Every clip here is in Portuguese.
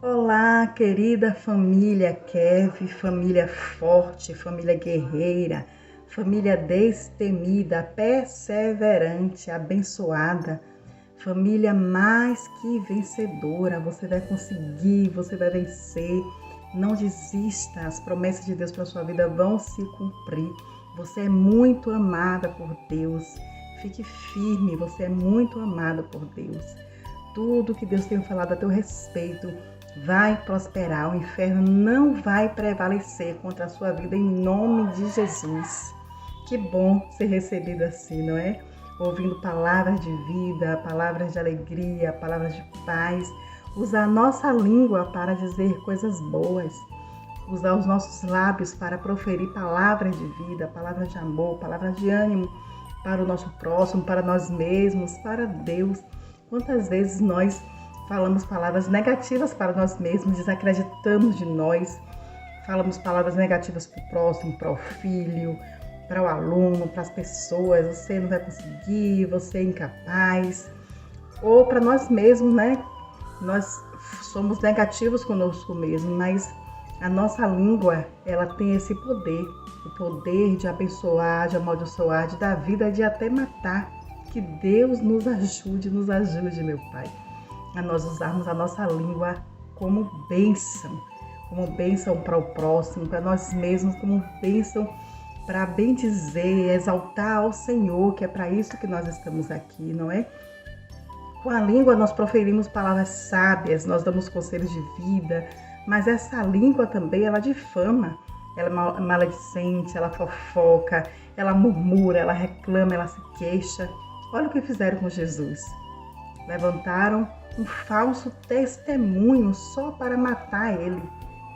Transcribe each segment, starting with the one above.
Olá, querida família Kev, família forte, família guerreira, família destemida, perseverante, abençoada, família mais que vencedora. Você vai conseguir, você vai vencer. Não desista, as promessas de Deus para sua vida vão se cumprir. Você é muito amada por Deus. Fique firme, você é muito amada por Deus. Tudo que Deus tem falado a teu respeito vai prosperar. O inferno não vai prevalecer contra a sua vida em nome de Jesus. Que bom ser recebido assim, não é? Ouvindo palavras de vida, palavras de alegria, palavras de paz. Usar a nossa língua para dizer coisas boas. Usar os nossos lábios para proferir palavras de vida, palavras de amor, palavras de ânimo para o nosso próximo, para nós mesmos, para Deus. Quantas vezes nós falamos palavras negativas para nós mesmos, desacreditamos de nós, falamos palavras negativas para o próximo, para o filho, para o aluno, para as pessoas, você não vai conseguir, você é incapaz, ou para nós mesmos, né? Nós somos negativos conosco mesmo, mas a nossa língua, ela tem esse poder, o poder de abençoar, de amaldiçoar, de dar vida, de até matar. Que Deus nos ajude, meu Pai, a nós usarmos a nossa língua como bênção para o próximo, para nós mesmos, como bênção para bendizer, exaltar ao Senhor, que é para isso que nós estamos aqui, não é? Com a língua nós proferimos palavras sábias, nós damos conselhos de vida, mas essa língua também, ela difama, ela é maledicente, ela fofoca, ela murmura, ela reclama, ela se queixa. Olha o que fizeram com Jesus. Levantaram um falso testemunho só para matar ele.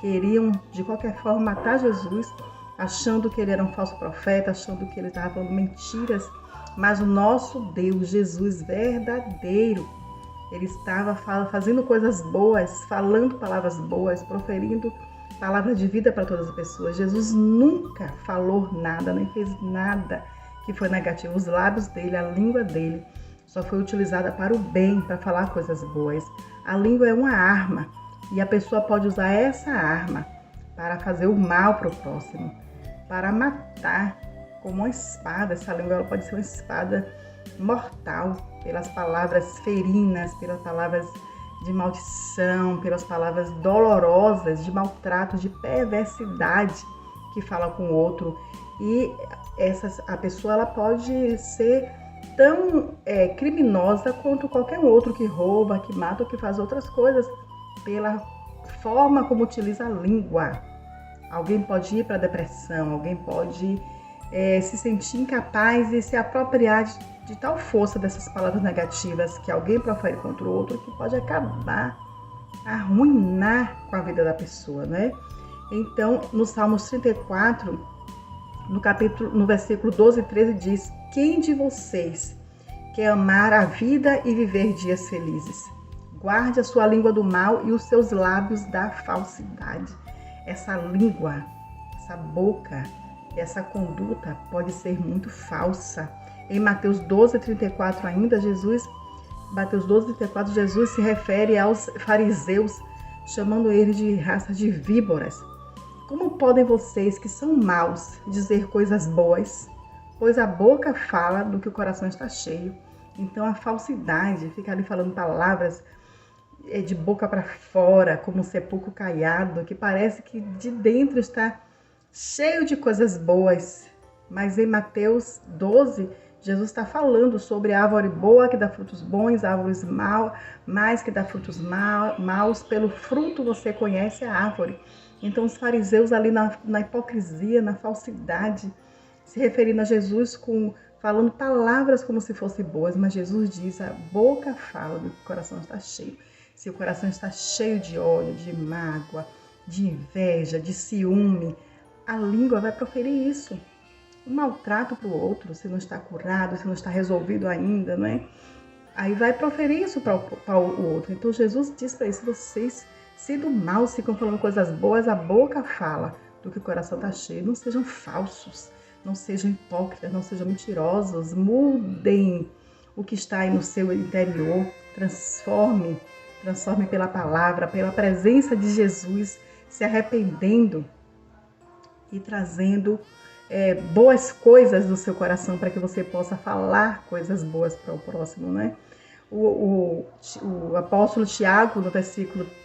Queriam, de qualquer forma, matar Jesus, achando que ele era um falso profeta, achando que ele estava falando mentiras. Mas o nosso Deus, Jesus verdadeiro, ele estava fazendo coisas boas, falando palavras boas, proferindo palavras de vida para todas as pessoas. Jesus nunca falou nada, nem fez nada que foi negativo. Os lábios dele, a língua dele, só foi utilizada para o bem, para falar coisas boas. A língua é uma arma e a pessoa pode usar essa arma para fazer o mal para o próximo, para matar, como uma espada. Essa língua ela pode ser uma espada mortal, pelas palavras ferinas, pelas palavras de maldição, pelas palavras dolorosas, de maltrato, de perversidade que fala com o outro. E a pessoa ela pode ser tão criminosa quanto qualquer outro que rouba, que mata ou que faz outras coisas, pela forma como utiliza a língua. Alguém pode ir para a depressão, alguém pode se sentir incapaz e se apropriar de tal força dessas palavras negativas que alguém profere contra o outro, que pode acabar, arruinar com a vida da pessoa, né? Então, no Salmos 34, no versículo 12 e 13 diz: quem de vocês quer amar a vida e viver dias felizes? Guarde a sua língua do mal e os seus lábios da falsidade. Essa língua, essa boca, essa conduta pode ser muito falsa. Em Mateus 12:34 ainda, Jesus se refere aos fariseus, chamando eles de raça de víboras. Como podem vocês, que são maus, dizer coisas boas? Pois a boca fala do que o coração está cheio. Então a falsidade, fica ali falando palavras de boca para fora, como um sepulcro caiado, que parece que de dentro está cheio de coisas boas. Mas em Mateus 12, Jesus está falando sobre a árvore boa que dá frutos bons, árvores mais que dá frutos maus. Pelo fruto você conhece a árvore. Então os fariseus ali na hipocrisia, na falsidade, se referindo a Jesus falando palavras como se fossem boas, mas Jesus diz: a boca fala do que o coração está cheio. Se o coração está cheio de ódio, de mágoa, de inveja, de ciúme, a língua vai proferir isso. Um maltrato para o outro, se não está curado, se não está resolvido ainda, não é? Aí vai proferir isso para o outro. Então Jesus diz para isso: vocês, sendo maus, ficam falando coisas boas, a boca fala do que o coração está cheio. Não sejam falsos, não sejam hipócritas, não sejam mentirosos. Mudem o que está aí no seu interior, transforme transforme pela palavra, pela presença de Jesus, se arrependendo e trazendo boas coisas do seu coração para que você possa falar coisas boas para o próximo, né? O apóstolo Tiago,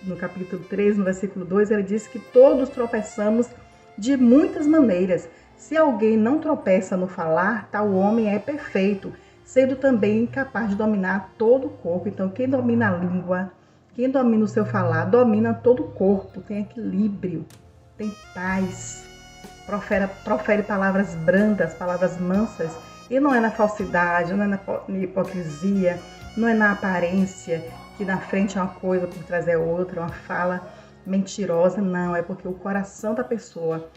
no capítulo 3, no versículo 2, ele diz que todos tropeçamos de muitas maneiras. Se alguém não tropeça no falar, tal homem é perfeito, sendo também capaz de dominar todo o corpo. Então, quem domina a língua, quem domina o seu falar, domina todo o corpo, tem equilíbrio, tem paz, profere palavras brandas, palavras mansas, e não é na falsidade, não é na hipocrisia, não é na aparência, que na frente é uma coisa, por trás é outra, uma fala mentirosa, não, é porque o coração da pessoa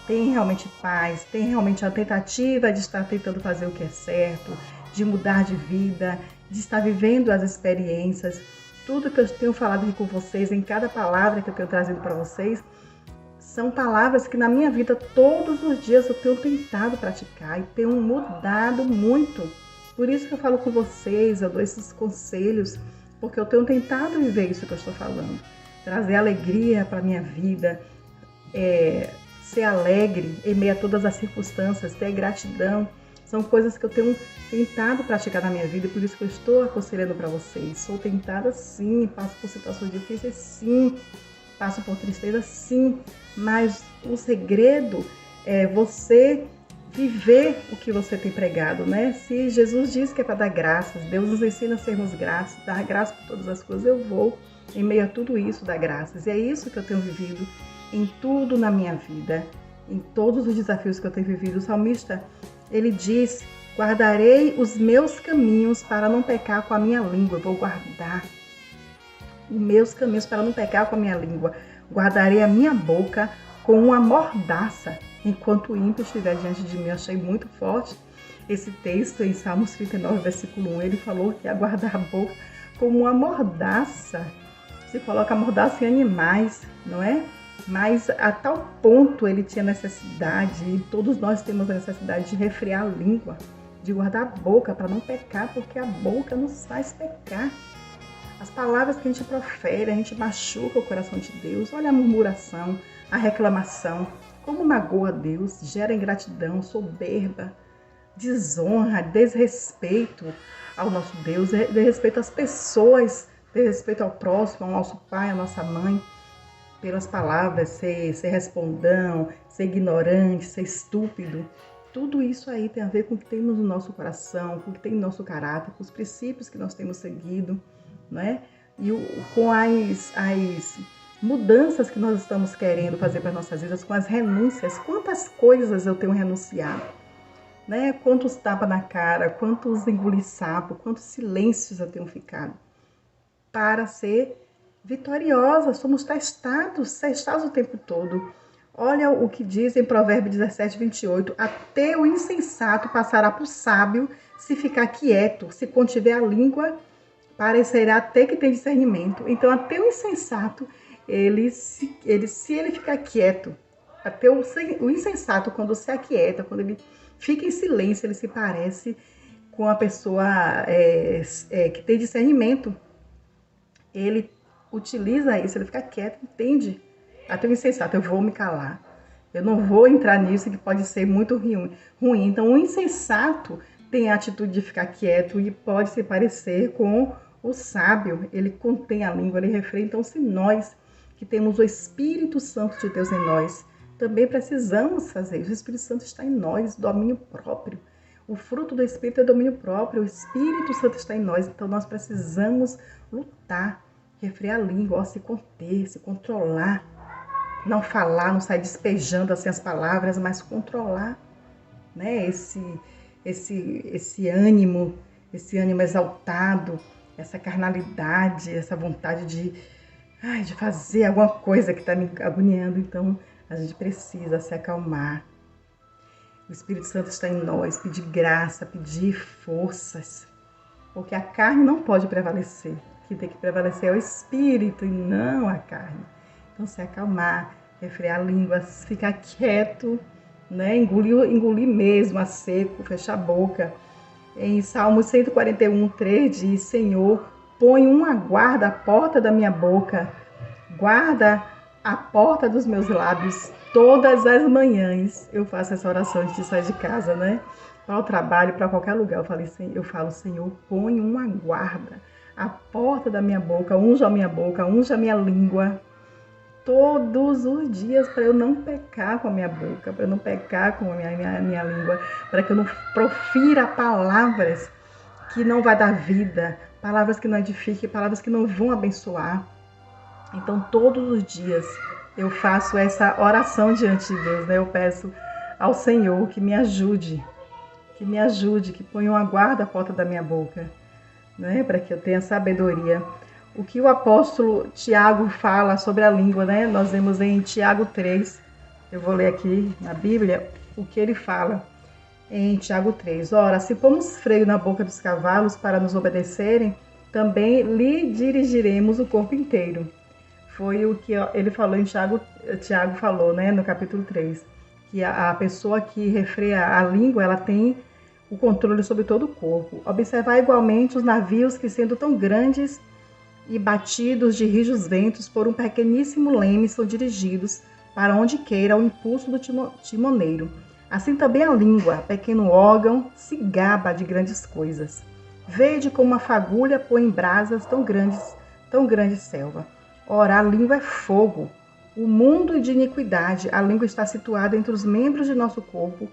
tem realmente paz, tem realmente a tentativa de estar tentando fazer o que é certo, de mudar de vida, de estar vivendo as experiências. Tudo que eu tenho falado aqui com vocês, em cada palavra que eu tenho trazido para vocês, são palavras que na minha vida todos os dias eu tenho tentado praticar e tenho mudado muito. Por isso que eu falo com vocês, eu dou esses conselhos, porque eu tenho tentado viver isso que eu estou falando. Trazer alegria para a minha vida, ser alegre em meio a todas as circunstâncias, ter gratidão. São coisas que eu tenho tentado praticar na minha vida e por isso que eu estou aconselhando para vocês. Sou tentada sim, passo por situações difíceis sim, passo por tristeza sim, mas o segredo é você viver o que você tem pregado, né? Se Jesus diz que é para dar graças, Deus nos ensina a sermos graças, dar graças por todas as coisas, eu vou, em meio a tudo isso, dar graças. E é isso que eu tenho vivido em tudo na minha vida, em todos os desafios que eu tenho vivido. O salmista, ele diz: guardarei os meus caminhos para não pecar com a minha língua. Eu vou guardar os meus caminhos para não pecar com a minha língua. Guardarei a minha boca com uma mordaça, enquanto o ímpio estiver diante de mim. Eu achei muito forte esse texto em Salmos 39, versículo 1. Ele falou que ia guardar a boca como uma mordaça. Se coloca a mordaça em animais, não é? Mas a tal ponto ele tinha necessidade, e todos nós temos a necessidade de refrear a língua, de guardar a boca para não pecar, porque a boca nos faz pecar. As palavras que a gente profere, a gente machuca o coração de Deus. Olha a murmuração, a reclamação, como magoa Deus, gera ingratidão, soberba, desonra, desrespeito ao nosso Deus, desrespeito às pessoas, desrespeito ao próximo, ao nosso pai, à nossa mãe. Pelas palavras, ser respondão, ser ignorante, ser estúpido. Tudo isso aí tem a ver com o que temos no nosso coração, com o que tem no nosso caráter, com os princípios que nós temos seguido, não é? E com as mudanças que nós estamos querendo fazer para as nossas vidas, com as renúncias. Quantas coisas eu tenho renunciado, né? Quantos tapas na cara, quantos engolir sapo, quantos silêncios eu tenho ficado para ser vitoriosa. Somos testados o tempo todo. Olha o que diz em Provérbios 17, 28. Até o insensato passará por sábio se ficar quieto, se contiver a língua, parecerá até que tem discernimento. Então, até o insensato, se ele ficar quieto, até o insensato, quando se aquieta, quando ele fica em silêncio, ele se parece com a pessoa que tem discernimento. Ele utiliza isso, ele fica quieto, entende? Até o insensato, eu vou me calar. Eu não vou entrar nisso que pode ser muito ruim. Então, o insensato tem a atitude de ficar quieto e pode se parecer com o sábio. Ele contém a língua, ele refreia. Então, se nós que temos o Espírito Santo de Deus em nós, também precisamos fazer isso. O Espírito Santo está em nós, domínio próprio. O fruto do Espírito é domínio próprio. O Espírito Santo está em nós. Então, nós precisamos lutar, refrear a língua, se conter, se controlar. Não falar, não sair despejando assim as palavras, mas controlar, né? Esse ânimo exaltado, essa carnalidade, essa vontade de fazer alguma coisa que está me agoniando. Então, a gente precisa se acalmar. O Espírito Santo está em nós, pedir graça, pedir forças, porque a carne não pode prevalecer. O que tem que prevalecer é o Espírito e não a carne. Então, se acalmar, refrear a língua, ficar quieto, né? Engolir mesmo a seco, fechar a boca. Em Salmos 141, 3 diz: Senhor, põe uma guarda à porta da minha boca, guarda a porta dos meus lábios. Todas as manhãs eu faço essa oração antes de sair de casa, né? Para o trabalho, para qualquer lugar. Eu falo, Senhor, põe uma guarda à porta da minha boca, unja a minha boca, unja a minha língua. Todos os dias, para eu não pecar com a minha boca, para eu não pecar com a minha língua, para que eu não profira palavras que não vai dar vida, palavras que não edifiquem, palavras que não vão abençoar. Então, todos os dias eu faço essa oração diante de Deus, né? Eu peço ao Senhor que me ajude, que ponha uma guarda à porta da minha boca, né? Para que eu tenha sabedoria. O que o apóstolo Tiago fala sobre a língua, né? Nós vemos em Tiago 3, eu vou ler aqui na Bíblia, o que ele fala em Tiago 3. Ora, se pomos freio na boca dos cavalos para nos obedecerem, também lhe dirigiremos o corpo inteiro. Foi o que ele falou em Tiago falou, né, no capítulo 3, que a pessoa que refreia a língua, ela tem o controle sobre todo o corpo. Observar igualmente os navios que, sendo tão grandes e batidos de rijos ventos por um pequeníssimo leme, são dirigidos para onde queira o impulso do timoneiro. Assim também a língua, pequeno órgão, se gaba de grandes coisas. Vede como uma fagulha põe em brasas tão grande selva. Ora, a língua é fogo, o mundo de iniquidade. A língua está situada entre os membros de nosso corpo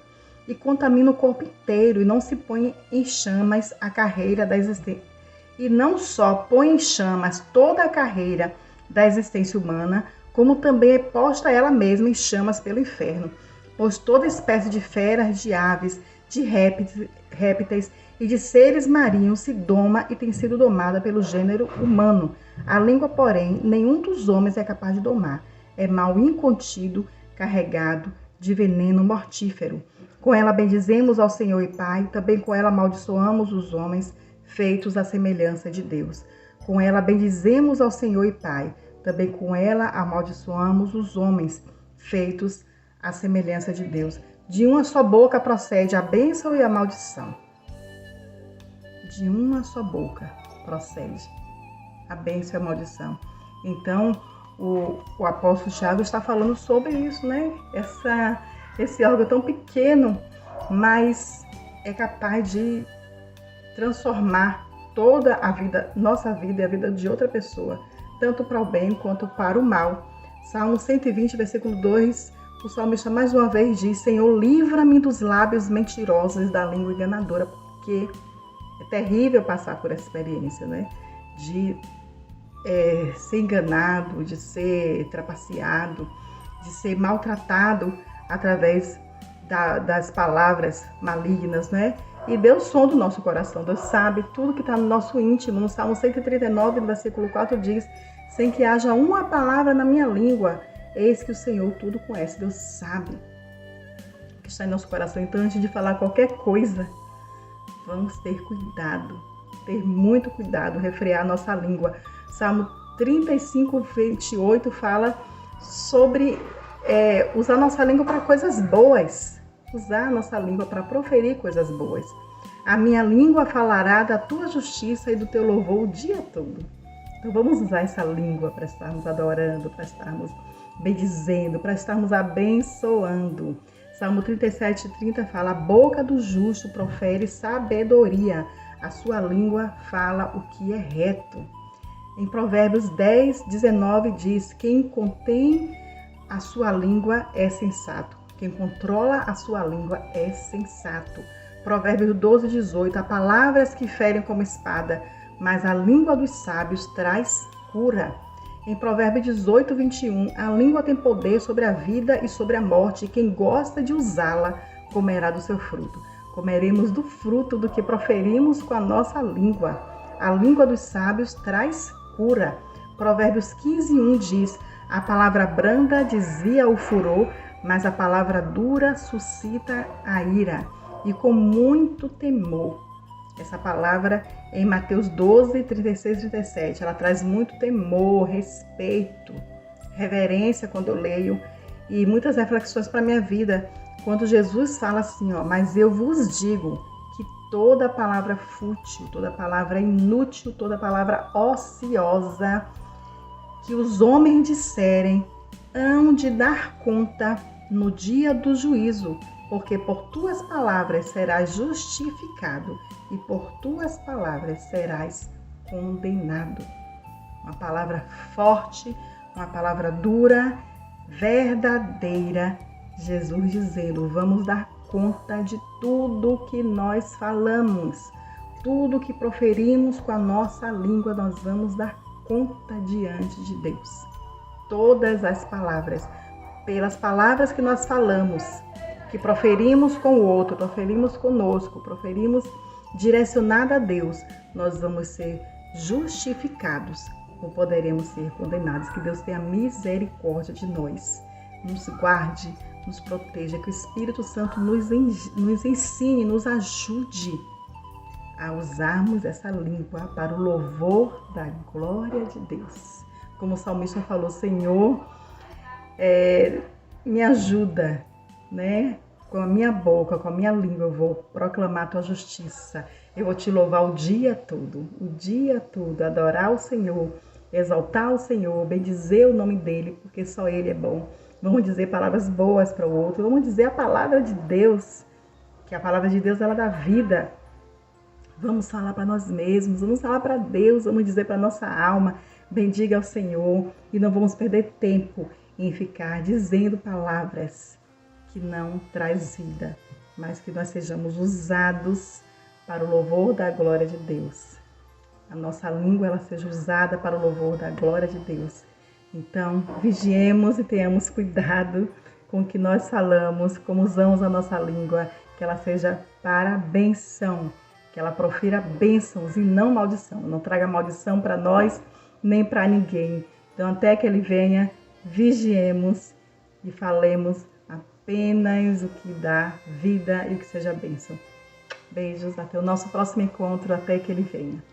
e contamina o corpo inteiro, e não se põe em chamas a carreira da existência. E não só põe em chamas toda a carreira da existência humana, como também é posta ela mesma em chamas pelo inferno. Pois toda espécie de feras, de aves, de répteis e de seres marinhos se doma e tem sido domada pelo gênero humano. A língua, porém, nenhum dos homens é capaz de domar. É mal incontido, carregado de veneno mortífero. Com ela bendizemos ao Senhor e Pai, também com ela amaldiçoamos os homens, feitos à semelhança de Deus. Com ela bendizemos ao Senhor e Pai, também com ela amaldiçoamos os homens, feitos à semelhança de Deus. De uma só boca procede a bênção e a maldição. De uma só boca procede a bênção e a maldição. Então, o apóstolo Tiago está falando sobre isso, né? Esse órgão tão pequeno, mas é capaz de transformar toda a vida, nossa vida e a vida de outra pessoa, tanto para o bem quanto para o mal. Salmo 120, versículo 2, o salmista mais uma vez diz: Senhor, livra-me dos lábios mentirosos e da língua enganadora, porque é terrível passar por essa experiência, né? De ser enganado, de ser trapaceado, de ser maltratado através das palavras malignas, né? E Deus sonda o nosso coração, Deus sabe tudo que está no nosso íntimo. No Salmo 139, no versículo 4 diz: sem que haja uma palavra na minha língua, eis que o Senhor tudo conhece. Deus sabe o que está em nosso coração. Então, antes de falar qualquer coisa, vamos ter cuidado, ter muito cuidado, refrear a nossa língua. Salmo 35, 28 fala sobre usar nossa língua para coisas boas, usar a nossa língua para proferir coisas boas. A minha língua falará da tua justiça e do teu louvor o dia todo. Então vamos usar essa língua para estarmos adorando, para estarmos bendizendo, para estarmos abençoando. Salmo 37, 30 fala: a boca do justo profere sabedoria, a sua língua fala o que é reto. Em Provérbios 10, 19 diz: quem contém a sua língua é sensato. Quem controla a sua língua é sensato. Provérbios 12, 18. Há palavras que ferem como espada, mas a língua dos sábios traz cura. Em Provérbios 18, 21. A língua tem poder sobre a vida e sobre a morte, e quem gosta de usá-la comerá do seu fruto. Comeremos do fruto do que proferimos com a nossa língua. A língua dos sábios traz cura. Provérbios 15, 1 diz: a palavra branda desvia o furor, mas a palavra dura suscita a ira. E com muito temor. Essa palavra em Mateus 12, 36 e 37. Ela traz muito temor, respeito, reverência quando eu leio. E muitas reflexões para a minha vida. Quando Jesus fala assim, mas eu vos digo que toda palavra fútil, toda palavra inútil, toda palavra ociosa que os homens disserem, hão de dar conta no dia do juízo, porque por tuas palavras serás justificado e por tuas palavras serás condenado. Uma palavra forte, uma palavra dura, verdadeira. Jesus dizendo, vamos dar conta de tudo que nós falamos, tudo que proferimos com a nossa língua, nós vamos dar conta diante de Deus. Todas as palavras, pelas palavras que nós falamos, que proferimos com o outro, proferimos conosco, proferimos direcionada a Deus, nós vamos ser justificados ou poderemos ser condenados. Que Deus tenha misericórdia de nós, nos guarde, nos proteja, que o Espírito Santo nos ensine, nos ajude a usarmos essa língua para o louvor da glória de Deus. Como o salmista falou, Senhor, me ajuda, né? Com a minha boca, com a minha língua, eu vou proclamar a tua justiça. Eu vou te louvar o dia todo, adorar o Senhor, exaltar o Senhor, bendizer o nome dele, porque só ele é bom. Vamos dizer palavras boas para o outro, vamos dizer a palavra de Deus, que a palavra de Deus ela dá vida. Vamos falar para nós mesmos, vamos falar para Deus, vamos dizer para nossa alma, bendiga ao Senhor, e não vamos perder tempo em ficar dizendo palavras que não traz vida, mas que nós sejamos usados para o louvor da glória de Deus. A nossa língua ela seja usada para o louvor da glória de Deus. Então, vigiemos e tenhamos cuidado com o que nós falamos, como usamos a nossa língua, que ela seja para bênção, que ela profira bênçãos e não maldição. Não traga maldição para nós, nem para ninguém. Então, até que ele venha, vigiemos e falemos apenas o que dá vida e o que seja bênção. Beijos, até o nosso próximo encontro, até que ele venha.